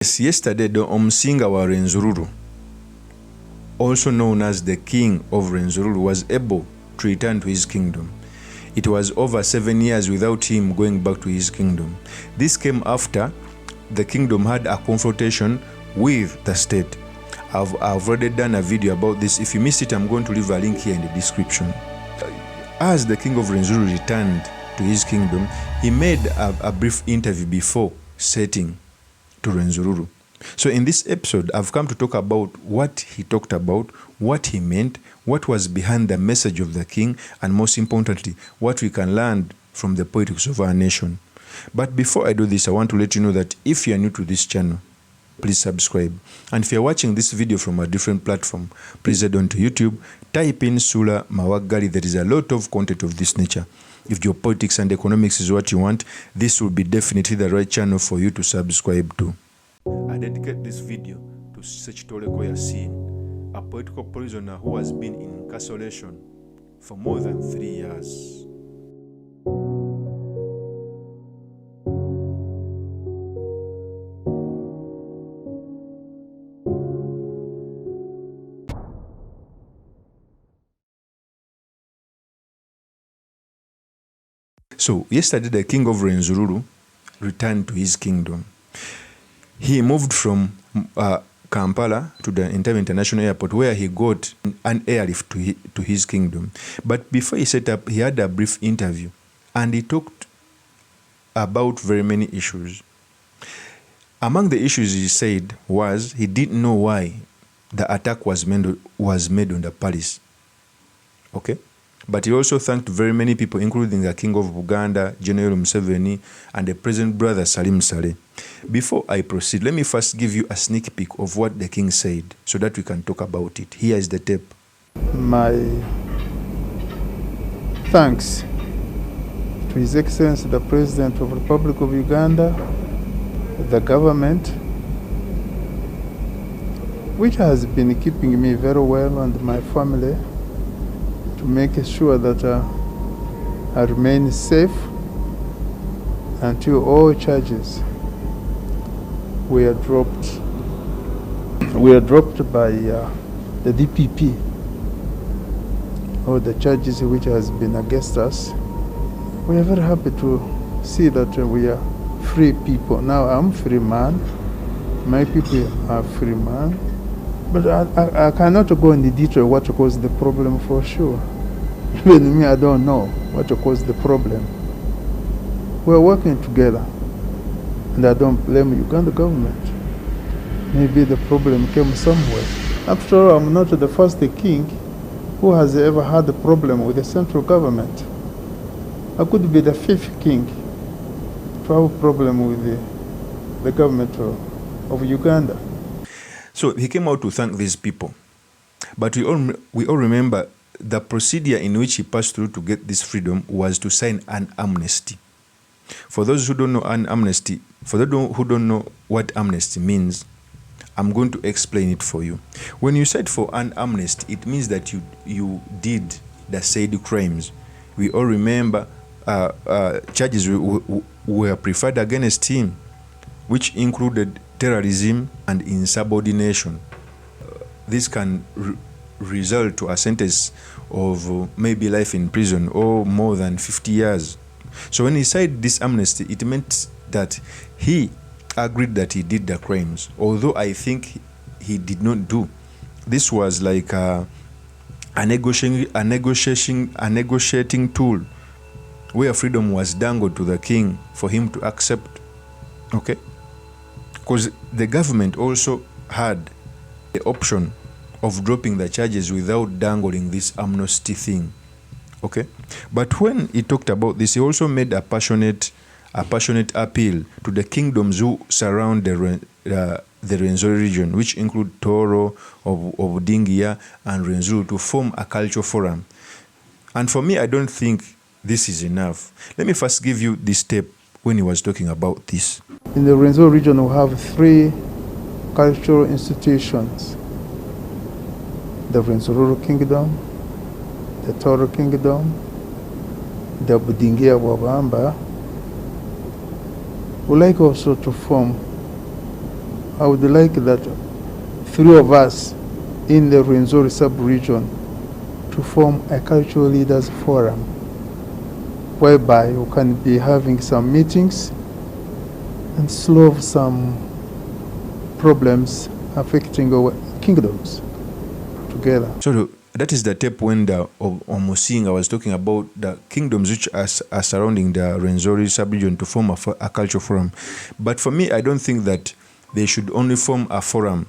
Yes, yesterday the Omusinga wa RWENZURURU, also known as the king of RWENZURURU, was able to return to his kingdom. It was over 7 years without him going back to his kingdom. This came after the kingdom had a confrontation with the state. I've already done a video about this. If you missed it, I'm going to leave a link here in the description. As the king of RWENZURURU returned to his kingdom, he made a brief interview before setting to RWENZURURU. So in this episode, I've come to talk about what he talked about, what he meant, what was behind the message of the king, and most importantly, what we can learn from the politics of our nation. But before I do this, I want to let you know that if you are new to this channel, please subscribe. And if you're watching this video from a different platform, please head on to YouTube, type in Sula Mawagali. There is a lot of content of this nature. If your politics and economics is what you want, this will be definitely the right channel for you to subscribe to. I dedicate this video to Sechitoleko Yasin, a political prisoner who has been in incarceration for more than 3 years. So yesterday the king of RWENZURURU returned to his kingdom. He moved from Kampala to the Entebbe International Airport, where he got an airlift to his kingdom. But before he set up, he had a brief interview and he talked about very many issues. Among the issues he said was he didn't know why the attack was made on the palace. Okay? But he also thanked very many people, including the king of Uganda, General MUSEVENI, and the present brother Salim Saleh. Before I proceed, let me first give you a sneak peek of what the king said so that we can talk about it. Here is the tape. My thanks to His Excellency the President of the Republic of Uganda, the government, which has been keeping me very well and my family, to make sure that I remain safe until all charges were dropped by the DPP, or the charges which has been against us. We are very happy to see that we are free people. Now I'm free man, my people are free man. But I cannot go in the detail what caused the problem for sure. Even me, I don't know what caused the problem. We're working together, and I don't blame Uganda government. Maybe the problem came somewhere. After all, I'm not the first king who has ever had a problem with the central government. I could be the 5th king to have a problem with the government of Uganda. So he came out to thank these people. But we all remember the procedure in which he passed through to get this freedom was to sign an amnesty. For those who don't know who don't know what amnesty means, I'm going to explain it for you. When you said for an amnesty, it means that you did the said crimes. We all remember charges were preferred against him, which included terrorism and insubordination. This can result to a sentence of maybe life in prison or more than 50 years. So when he said this amnesty, it meant that he agreed that he did the crimes, although I think he did not do. This was like a negotiating tool where freedom was dangled to the king for him to accept. Okay? Because the government also had the option of dropping the charges without dangling this amnesty thing. Okay? But when he talked about this, he also made a passionate appeal to the kingdoms who surround the RWENZURURU region, which include Toro, of Dingia, and RWENZURURU, to form a cultural forum. And for me, I don't think this is enough. Let me first give you this tape when he was talking about this. In the RWENZURURU region, we have 3 cultural institutions: the RWENZURURU Kingdom, the Toro Kingdom, the Budingia Wabamba. We like also to form I would like that three of us in the Rwenzururu sub-region to form a cultural leaders forum, whereby we can be having some meetings and solve some problems affecting our kingdoms together. So that is the tape when of Omusinga was talking about the kingdoms which are surrounding the Rwenzururu sub-region to form a cultural forum. But for me, I don't think that they should only form a forum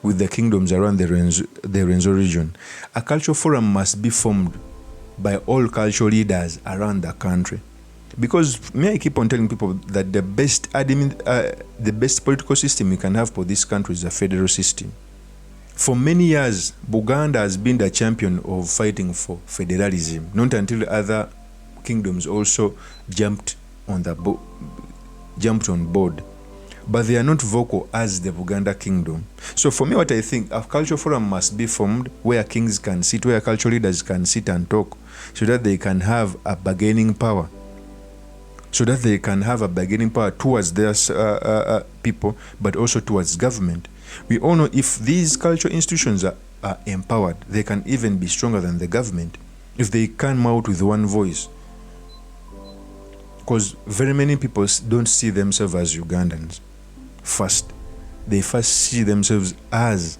with the kingdoms around the Rwenzururu region. A cultural forum must be formed by all cultural leaders around the country. Because I keep on telling people that the best political system you can have for this country is a federal system. For many years, Buganda has been the champion of fighting for federalism, not until other kingdoms also jumped on board. But they are not vocal as the Buganda kingdom. So for me, what I think, a cultural forum must be formed where kings can sit, where cultural leaders can sit and talk, so that they can have a bargaining power. Towards their people, but also towards government. We all know if these cultural institutions are empowered, they can even be stronger than the government if they come out with one voice. Because very many people don't see themselves as Ugandans first. They first see themselves as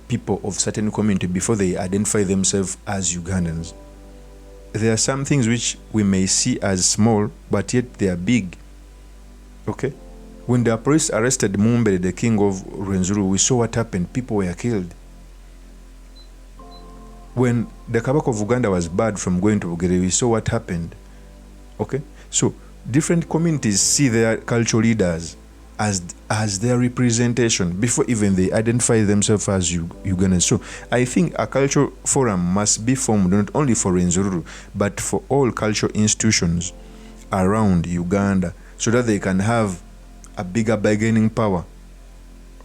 people of certain community before they identify themselves as Ugandans. There are some things which we may see as small, but yet they are big. Okay? When the police arrested Mumbere, the king of Rwenzururu, we saw what happened. People were killed. When the Kabaka of Uganda was barred from going to Bugere, we saw what happened. Okay? So, different communities see their cultural leaders as their representation before even they identify themselves as Ugandans. So I think a cultural forum must be formed not only for Rwenzururu, but for all cultural institutions around Uganda, so that they can have a bigger bargaining power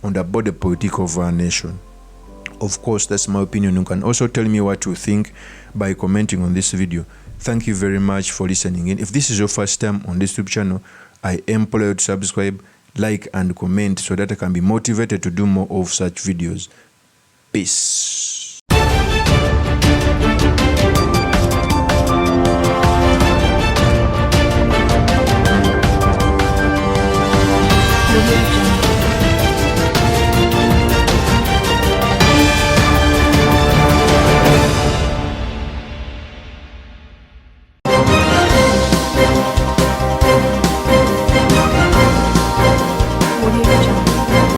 on the body politic of our nation. Of course, that's my opinion. You can also tell me what you think by commenting on this video. Thank you very much for listening in. If this is your first time on this YouTube channel, I implore you to subscribe, like and comment so that I can be motivated to do more of such videos. Peace. RWENZURURU.